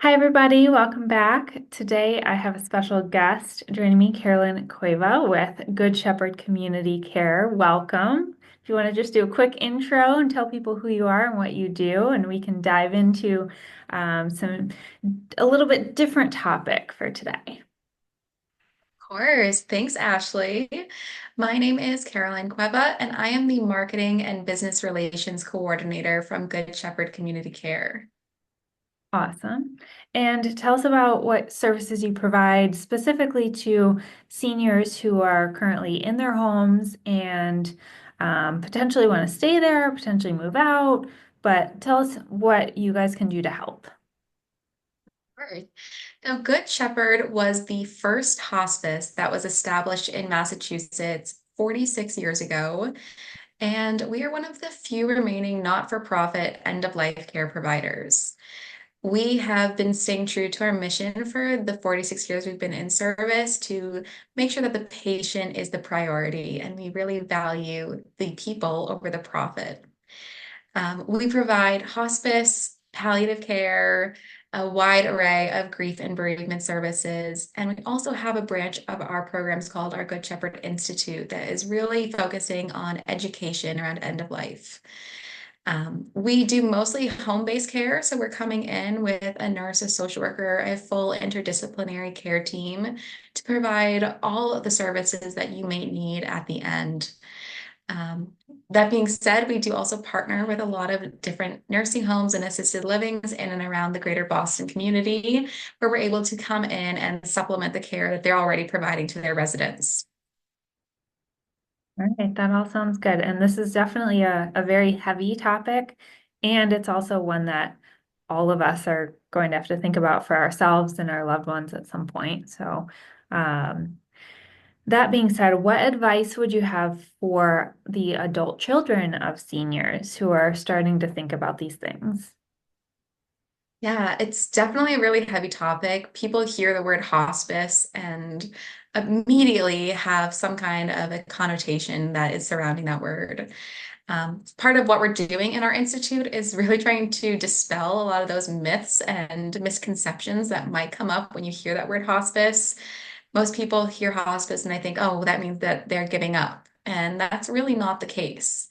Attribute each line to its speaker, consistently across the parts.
Speaker 1: Hi, everybody. Welcome back. Today, I have a special guest joining me, Carolyn Cueva with Good Shepherd Community Care. Welcome. If you want to just do a quick intro and tell people who you are and what you do, and we can dive into some a little bit different topic for today.
Speaker 2: Course. Thanks, Ashley. My name is Caroline Cueva, and I am the Marketing and Business Relations Coordinator from Good Shepherd Community Care.
Speaker 1: Awesome. And tell us about what services you provide specifically to seniors who are currently in their homes and potentially want to stay there, potentially move out. But tell us what you guys can do to help.
Speaker 2: Sure. Now, Good Shepherd was the first hospice that was established in Massachusetts 46 years ago, and we are one of the few remaining not-for-profit end-of-life care providers. We have been staying true to our mission for the 46 years we've been in service to make sure that the patient is the priority and we really value the people over the profit. We provide hospice, palliative care, a wide array of grief and bereavement services, and we also have a branch of our programs called our Good Shepherd Institute that is really focusing on education around end of life. We do mostly home-based care, so we're coming in with a nurse, a social worker, a full interdisciplinary care team to provide all of the services that you may need at the end. Um, that being said, we do also partner with a lot of different nursing homes and assisted livings in and around the greater Boston community, where we're able to come in and supplement the care that they're already providing to their residents.
Speaker 1: All right, that all sounds good. And this is definitely a very heavy topic. And it's also one that all of us are going to have to think about for ourselves and our loved ones at some point. So, um, that being said, what advice would you have for the adult children of seniors who are starting to think about these things?
Speaker 2: Yeah, it's definitely a really heavy topic. People hear the word hospice and immediately have some kind of a connotation that is surrounding that word. Part of what we're doing in our institute is really trying to dispel a lot of those myths and misconceptions that might come up when you hear that word hospice. Most people hear hospice and they think, oh, that means that they're giving up. And that's really not the case.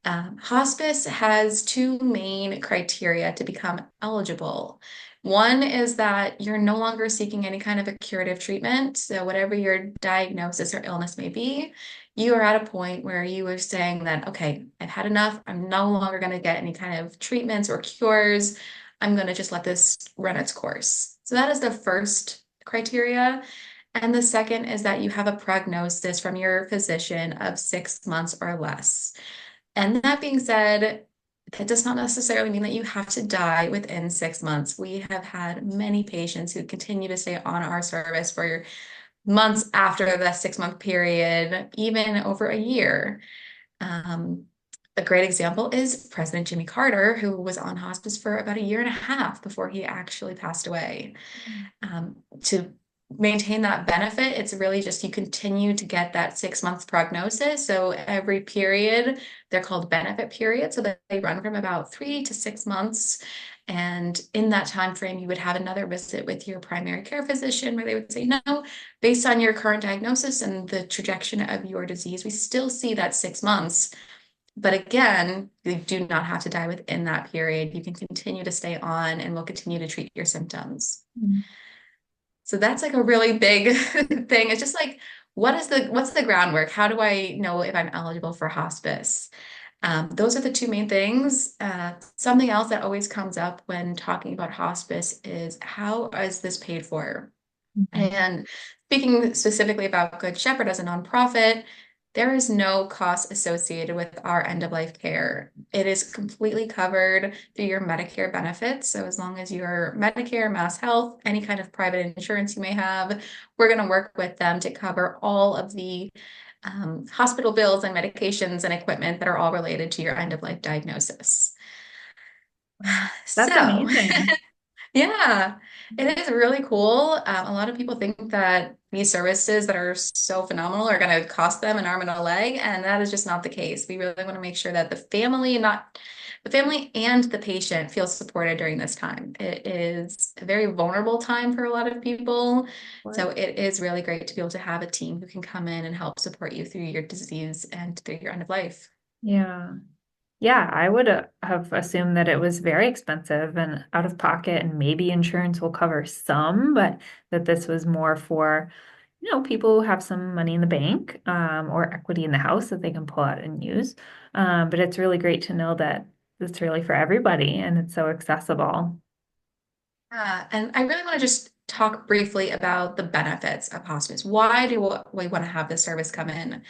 Speaker 2: Hospice has two main criteria to become eligible. One is that you're no longer seeking any kind of a curative treatment. So, whatever your diagnosis or illness may be, you are at a point where you are saying that, okay, I've had enough. I'm no longer going to get any kind of treatments or cures. I'm going to just let this run its course. So, that is the first criteria. And the second is that you have a prognosis from your physician of 6 months or less. And that being said, that does not necessarily mean that you have to die within 6 months. We have had many patients who continue to stay on our service for months after the 6 month period, even over a year. Um, a great example is President Jimmy Carter, who was on hospice for about a year and a half before he actually passed away. To maintain that benefit, it's really just you continue to get that 6 months prognosis. So every period, they're called benefit periods. So that they run from about 3 to 6 months. And in that time frame, you would have another visit with your primary care physician where they would say, no, based on your current diagnosis and the trajectory of your disease, we still see that 6 months. But again, you do not have to die within that period. You can continue to stay on and we'll continue to treat your symptoms.
Speaker 1: Mm.
Speaker 2: So that's like a really big thing. It's just like, what's the groundwork? How do I know if I'm eligible for hospice? Those are the two main things. Something else that always comes up when talking about hospice is how is this paid for?
Speaker 1: Mhm.
Speaker 2: And speaking specifically about Good Shepherd as a nonprofit, there is no cost associated with our end of life care. It is completely covered through your Medicare benefits. So, as long as you're Medicare, Mass Health, any kind of private insurance you may have, we're going to work with them to cover all of the hospital bills and medications and equipment that are all related to your end of life diagnosis.
Speaker 1: Wow. That's
Speaker 2: So,
Speaker 1: amazing.
Speaker 2: yeah, it is really cool. A lot of people think that these services that are so phenomenal are going to cost them an arm and a leg, and that is just not the case. We really want to make sure that the family, not the family and the patient feel supported during this time. It is a very vulnerable time for a lot of people. So it is really great to be able to have a team who can come in and help support you through your disease and through your end of life.
Speaker 1: Yeah. Yeah, I would have assumed that it was very expensive and out of pocket, and maybe insurance will cover some, but that this was more for, people who have some money in the bank, or equity in the house that they can pull out and use. But it's really great to know that it's really for everybody and it's so accessible.
Speaker 2: And I really want to just talk briefly about the benefits of hospice. Why do we want to have this service come in?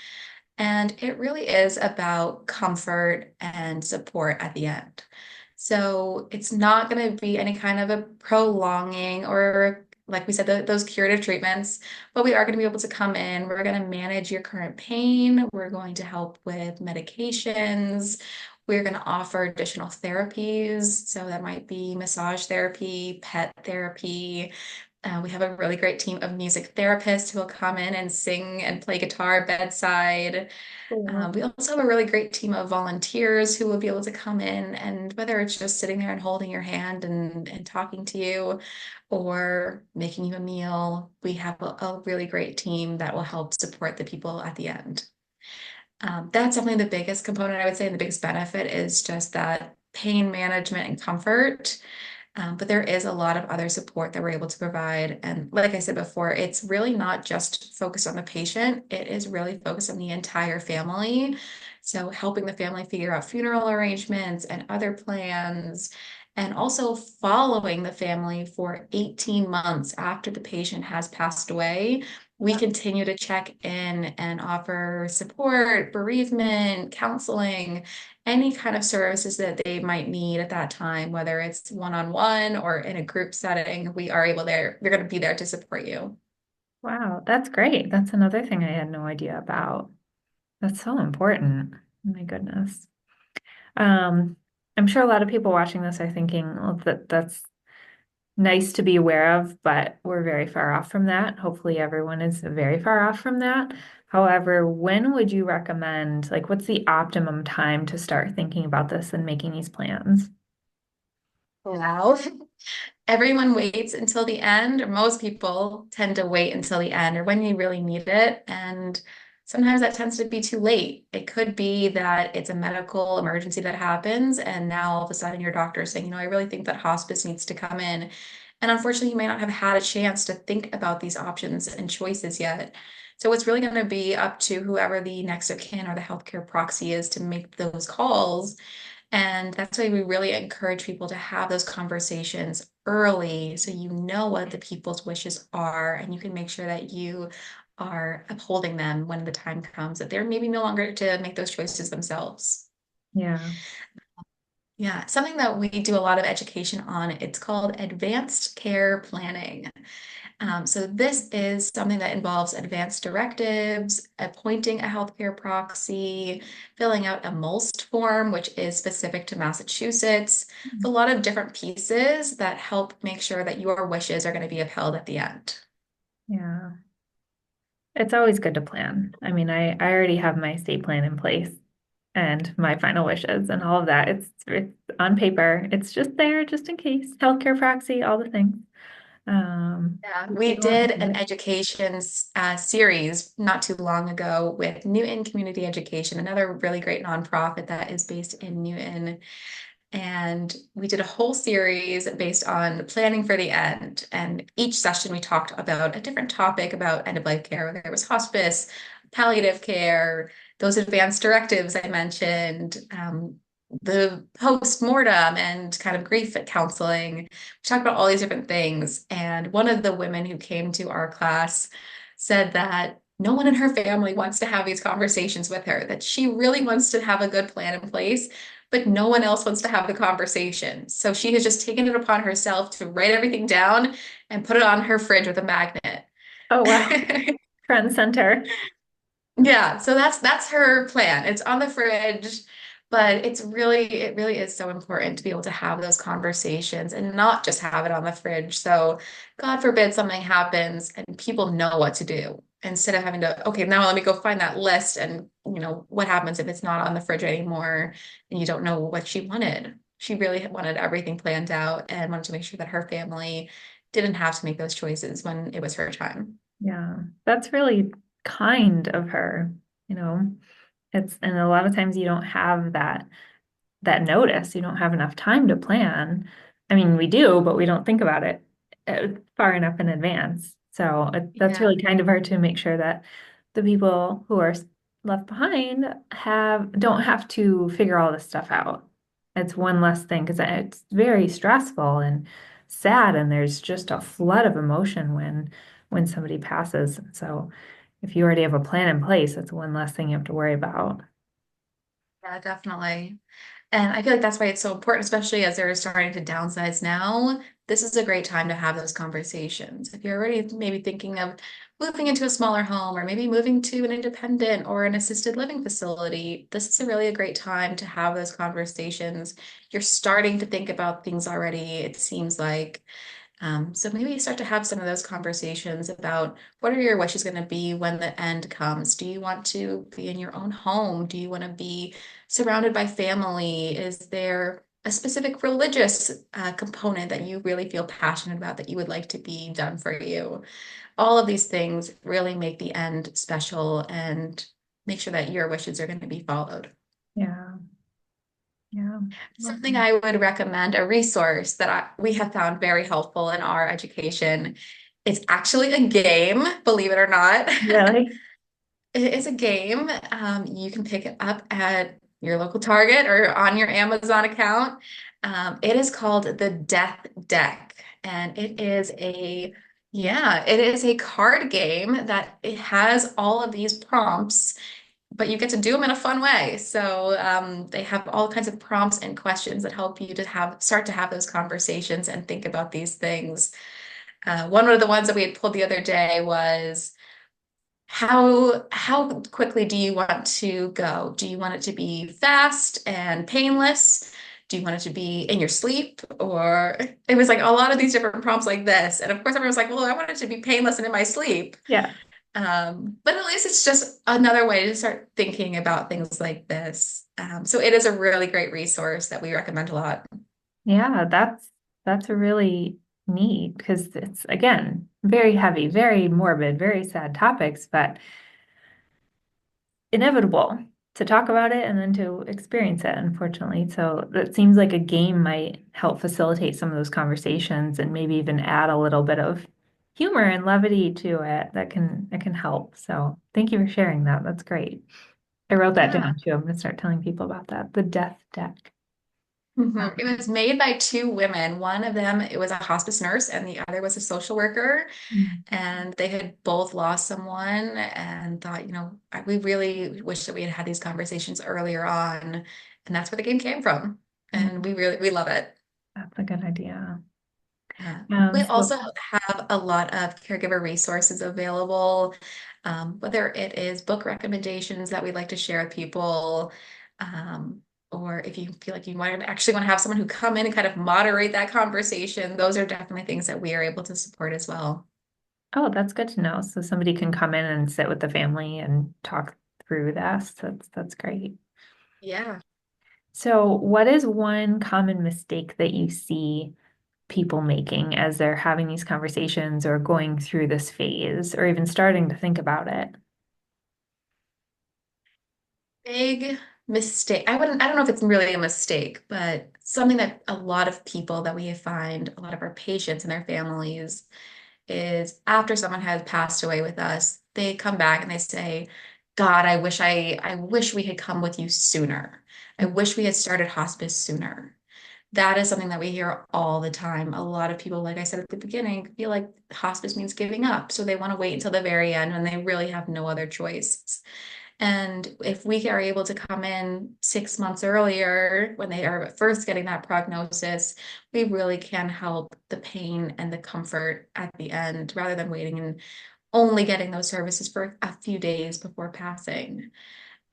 Speaker 2: And it really is about comfort and support at the end. So it's not going to be any kind of a prolonging or, like we said, those curative treatments, but we are going to be able to come in. We're going to manage your current pain. We're going to help with medications. We're going to offer additional therapies. So that might be massage therapy, pet therapy. We have a really great team of music therapists who will come in and sing and play guitar bedside.
Speaker 1: Cool.
Speaker 2: We also have a really great team of volunteers who will be able to come in, and whether it's just sitting there and holding your hand and talking to you or making you a meal, we have a really great team that will help support the people at the end. That's definitely the biggest component, I would say, and the biggest benefit is just that pain management and comfort. But there is a lot of other support that we're able to provide. And like I said before, it's really not just focused on the patient, it is really focused on the entire family. So helping the family figure out funeral arrangements and other plans, and also following the family for 18 months after the patient has passed away. We continue to check in and offer support, bereavement, counseling, any kind of services that they might need at that time, whether it's one-on-one or in a group setting, we are able there, we're going to be there to support you.
Speaker 1: Wow, that's great. That's another thing I had no idea about. That's so important. Oh my goodness. Um, I'm sure a lot of people watching this are thinking, well, that's nice to be aware of, but we're very far off from that. Hopefully, everyone is very far off from that. However, when would you recommend, like, what's the optimum time to start thinking about this and making these plans?
Speaker 2: Wow. Everyone waits until the end, or most people tend to wait until the end or when you really need it. And sometimes that tends to be too late. It could be that it's a medical emergency that happens, and now all of a sudden your doctor is saying, I really think that hospice needs to come in. And unfortunately, you may not have had a chance to think about these options and choices yet. So it's really going to be up to whoever the next of kin or the healthcare proxy is to make those calls. And that's why we really encourage people to have those conversations early so you know what the people's wishes are and you can make sure that you are upholding them when the time comes that they're maybe no longer to make those choices themselves.
Speaker 1: Yeah.
Speaker 2: Yeah, something that we do a lot of education on, it's called advanced care planning. So this is something that involves advanced directives, appointing a healthcare proxy, filling out a MOLST form, which is specific to Massachusetts. It's a lot of different pieces that help make sure that your wishes are going to be upheld at the end.
Speaker 1: Yeah. It's always good to plan. I mean, I already have my estate plan in place and my final wishes and all of that. It's on paper. It's just there just in case. Healthcare proxy, all the things.
Speaker 2: Yeah,
Speaker 1: We
Speaker 2: we
Speaker 1: won't
Speaker 2: did
Speaker 1: need
Speaker 2: an
Speaker 1: it.
Speaker 2: education series not too long ago with Newton Community Education, another really great nonprofit that is based in Newton. And we did a whole series based on planning for the end. And each session we talked about a different topic about end of life care, whether it was hospice, palliative care, those advanced directives I mentioned, the post-mortem and kind of grief counseling. We talked about all these different things. And one of the women who came to our class said that no one in her family wants to have these conversations with her, that she really wants to have a good plan in place, but no one else wants to have the conversation. So she has just taken it upon herself to write everything down and put it on her fridge with a magnet.
Speaker 1: Oh, wow. Friend center.
Speaker 2: Yeah, so that's her plan. It's on the fridge, but it really is so important to be able to have those conversations and not just have it on the fridge. So God forbid something happens and people know what to do. instead of having to, okay, now let me go find that list and, what happens if it's not on the fridge anymore and you don't know what she wanted. She really wanted everything planned out and wanted to make sure that her family didn't have to make those choices when it was her time.
Speaker 1: Yeah, that's really kind of her, you know. And a lot of times you don't have that notice. You don't have enough time to plan. I mean, we do, but we don't think about it far enough in advance. So that's
Speaker 2: Yeah.
Speaker 1: really kind of her to make sure that the people who are left behind don't have to figure all this stuff out. It's one less thing because it's very stressful and sad, and there's just a flood of emotion when somebody passes. So if you already have a plan in place, that's one less thing you have to worry about.
Speaker 2: Yeah, definitely. And I feel like that's why it's so important, especially as they're starting to downsize now. This is a great time to have those conversations. If you're already maybe thinking of moving into a smaller home or maybe moving to an independent or an assisted living facility, this is a great time to have those conversations. You're starting to think about things already, it seems like. So maybe start to have some of those conversations about what are your wishes going to be when the end comes? Do you want to be in your own home? Do you want to be surrounded by family? Is there a specific religious component that you really feel passionate about that you would like to be done for you? All of these things really make the end special and make sure that your wishes are going to be followed.
Speaker 1: Yeah, yeah.
Speaker 2: Something I would recommend, a resource that we have found very helpful in our education. It's actually a game, believe it or not.
Speaker 1: Really?
Speaker 2: It is a game. You can pick it up at your local Target or on your Amazon account. It is called the Death Deck, and it is a card game that it has all of these prompts, but you get to do them in a fun way. So they have all kinds of prompts and questions that help you to start to have those conversations and think about these things. One of the ones that we had pulled the other day was how quickly do you want to go? Do you want it to be fast and painless? Do you want it to be in your sleep? Or it was like a lot of these different prompts like this. And of course, everyone was like, well, I want it to be painless and in my sleep.
Speaker 1: Yeah.
Speaker 2: But at least it's just another way to start thinking about things like this. So it is a really great resource that we recommend a lot.
Speaker 1: Yeah, that's a really neat because it's again very heavy, very morbid, very sad topics, but inevitable to talk about it and then to experience it, unfortunately. So it seems like a game might help facilitate some of those conversations and maybe even add a little bit of humor and levity to it that can help. So thank you for sharing that. That's great. I wrote that
Speaker 2: Yeah.
Speaker 1: down too. I'm gonna start telling people about that. The death deck.
Speaker 2: It was made by two women. One of them, it was a hospice nurse, and the other was a social worker.
Speaker 1: Mm.
Speaker 2: And they had both lost someone and thought, we really wish that we had had these conversations earlier on. And that's where the game came from.
Speaker 1: Yeah,
Speaker 2: And we love it.
Speaker 1: that's a good idea.
Speaker 2: We
Speaker 1: So
Speaker 2: also have a lot of caregiver resources available, whether it is book recommendations that we'd like to share with people, or if you feel like you might actually want to have someone who come in and kind of moderate that conversation, those are definitely things that we are able to support as well.
Speaker 1: Oh, that's good to know. So somebody can come in and sit with the family and talk through this. That's great.
Speaker 2: Yeah.
Speaker 1: So what is one common mistake that you see people making as they're having these conversations or going through this phase or even starting to think about it?
Speaker 2: Big mistake. I don't know if it's really a mistake, but something that a lot of people that we find, a lot of our patients and their families, is after someone has passed away with us, they come back and they say, God, I wish we had come with you sooner. I wish we had started hospice sooner. That is something that we hear all the time. A lot of people, like I said at the beginning, feel like hospice means giving up. So they want to wait until the very end when they really have no other choice. And if we are able to come in 6 months earlier when they are first getting that prognosis, we really can help the pain and the comfort at the end rather than waiting and only getting those services for a few days before passing.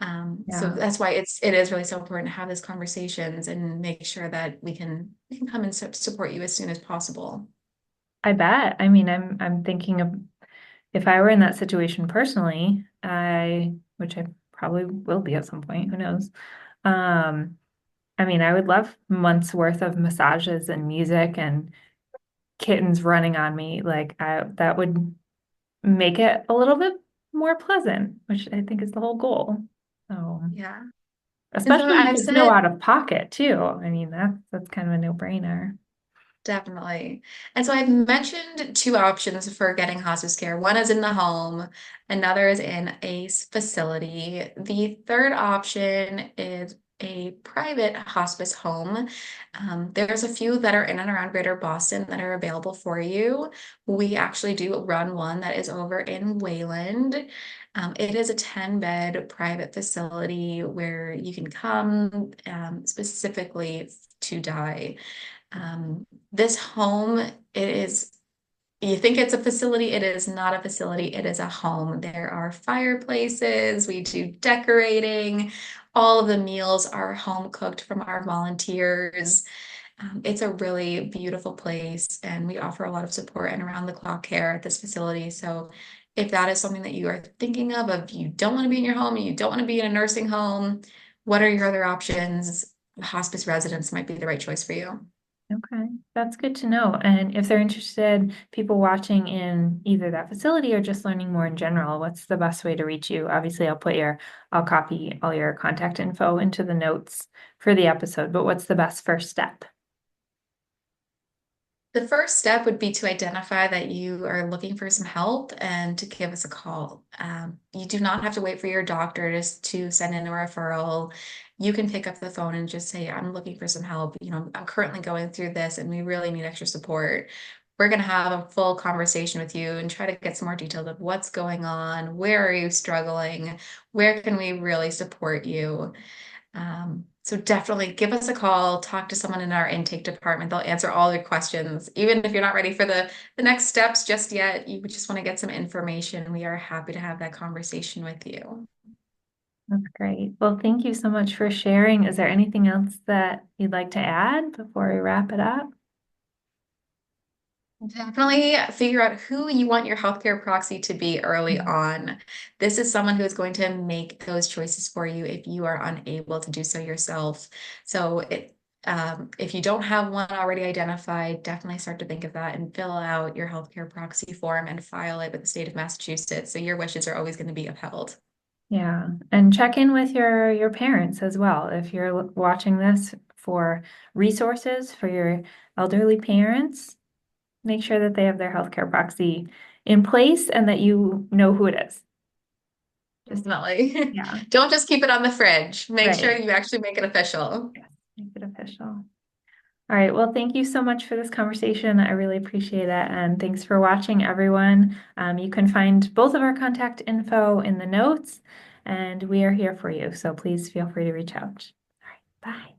Speaker 2: So
Speaker 1: Yeah,
Speaker 2: that's why it is really so important to have these conversations and make sure that we can come and support you as soon as possible.
Speaker 1: I bet. I mean, I'm thinking of if I were in that situation personally, which I probably will be at some point, who knows? Um, I mean, I would love months worth of massages and music and kittens running on me. That would make it a little bit more pleasant, which I think is the whole goal. So,
Speaker 2: Yeah. And so
Speaker 1: especially if
Speaker 2: I've
Speaker 1: it's no
Speaker 2: said
Speaker 1: out of pocket too. I mean, that's kind of a no-brainer.
Speaker 2: definitely. And so I've mentioned two options for getting hospice care. One is in the home, another is in a facility. The third option is a private hospice home. There's a few that are in and around Greater Boston that are available for you. We actually do run one that is over in Wayland. It is a 10-bed private facility where you can come specifically to die. This home, it is, you think it's a facility, it is not a facility, it is a home. There are fireplaces, we do decorating, all of the meals are home cooked from our volunteers. It's a really beautiful place, and we offer a lot of support and around the clock care at this facility. So if that is something that you are thinking of you don't want to be in your home, you don't want to be in a nursing home, what are your other options? Hospice residence might be the right choice for you.
Speaker 1: Okay, that's good to know. And if they're interested, people watching in either that facility or just learning more in general, what's the best way to reach you? Obviously, I'll copy all your contact info into the notes for the episode, but what's the best first step?
Speaker 2: The first step would be to identify that you are looking for some help and to give us a call. You do not have to wait for your doctor to send in a referral. You can pick up the phone and just say, I'm looking for some help. I'm currently going through this and we really need extra support. We're going to have a full conversation with you and try to get some more details of what's going on, where are you struggling, where can we really support you. So definitely give us a call, talk to someone in our intake department. They'll answer all your questions. Even if you're not ready for the next steps just yet, you just want to get some information. We are happy to have that conversation with you.
Speaker 1: That's great. Well, thank you so much for sharing. Is there anything else that you'd like to add before we wrap it up?
Speaker 2: Definitely figure out who you want your healthcare proxy to be early on. This is someone who is going to make those choices for you if you are unable to do so yourself. So if you don't have one already identified, definitely start to think of that and fill out your healthcare proxy form and file it with the state of Massachusetts. So your wishes are always going to be upheld.
Speaker 1: Yeah, and check in with your parents as well. If you're watching this for resources for your elderly parents, make sure that they have their healthcare proxy in place and that you know who it is. Just
Speaker 2: Definitely.
Speaker 1: yeah,
Speaker 2: Don't just keep it on the fridge. Make sure
Speaker 1: right.
Speaker 2: you actually make it official.
Speaker 1: Yes, make it official. All right. Well, thank you so much for this conversation. I really appreciate it. And thanks for watching, everyone. You can find both of our contact info in the notes, and we are here for you. So please feel free to reach out. All right. Bye.